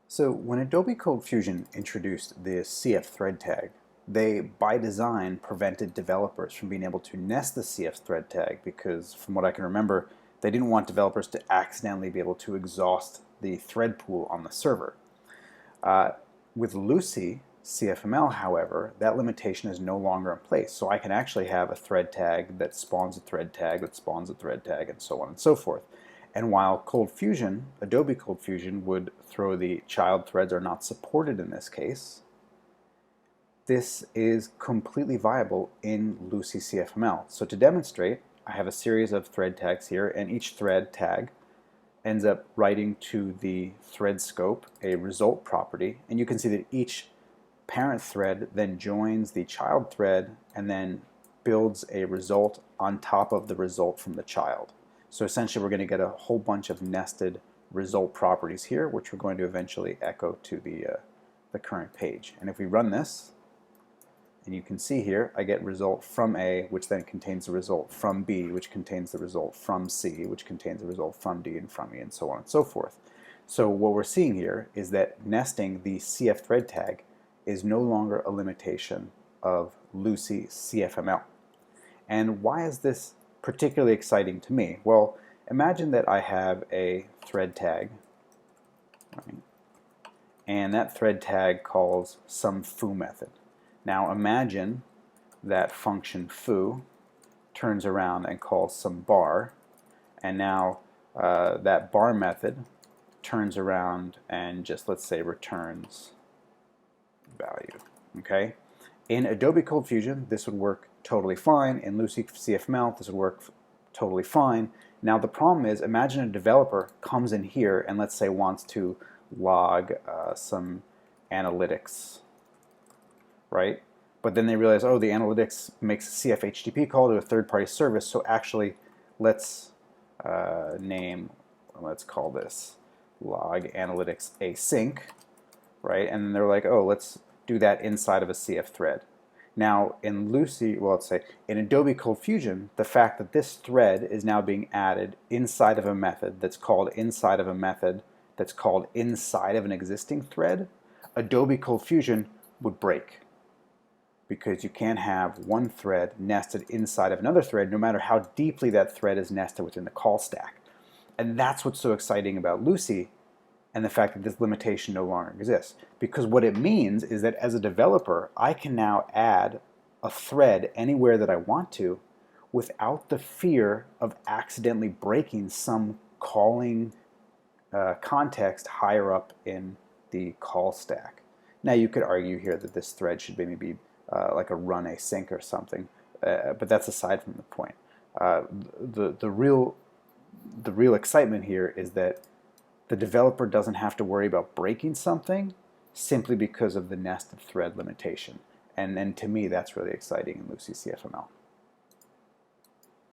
So when Adobe Code Fusion introduced the CFThread tag, they, by design, prevented developers from being able to nest the CFThread tag because, from what I can remember, they didn't want developers to accidentally be able to exhaust the thread pool on the server. With Lucee CFML, however, that limitation is no longer in place. So I can actually have a thread tag that spawns a thread tag that spawns a thread tag, and so on and so forth. And while Cold Fusion, Adobe Cold Fusion, would throw the child threads are not supported in this case, this is completely viable in Lucee CFML. So to demonstrate, I have a series of thread tags here, and each thread tag ends up writing to the thread scope a result property, and you can see that each parent thread then joins the child thread and then builds a result on top of the result from the child. So essentially we're going to get a whole bunch of nested result properties here, which we're going to eventually echo to the current page. And if we run this, and you can see here, I get result from A, which then contains the result from B, which contains the result from C, which contains the result from D and from E, and so on and so forth. So what we're seeing here is that nesting the CFThread tag is no longer a limitation of Lucee CFML. And why is this particularly exciting to me? Well, imagine that I have a thread tag, right? And that thread tag calls some foo method. Now imagine that function foo turns around and calls some bar, and now that bar method turns around and just, let's say, returns value. Okay? In Adobe Cold Fusion, this would work totally fine. In Lucee CFML, this would work totally fine. Now the problem is, imagine a developer comes in here and, let's say, wants to log some analytics, right? But then they realize, oh, the analytics makes a CFHTTP call to a third-party service, so actually let's let's call this log analytics async, right? And then they're like, oh, let's do that inside of a CF thread. Now in Lucee, well, let's say in Adobe Cold Fusion, the fact that this thread is now being added inside of a method that's called inside of a method that's called inside of an existing thread, Adobe Cold Fusion would break, because you can't have one thread nested inside of another thread no matter how deeply that thread is nested within the call stack. And that's what's so exciting about Lucee and the fact that this limitation no longer exists. Because what it means is that as a developer, I can now add a thread anywhere that I want to without the fear of accidentally breaking some calling context higher up in the call stack. Now you could argue here that this thread should maybe be like a run async or something, but that's aside from the point. The real excitement here is that the developer doesn't have to worry about breaking something simply because of the nested thread limitation. And to me, that's really exciting in Lucee CFML.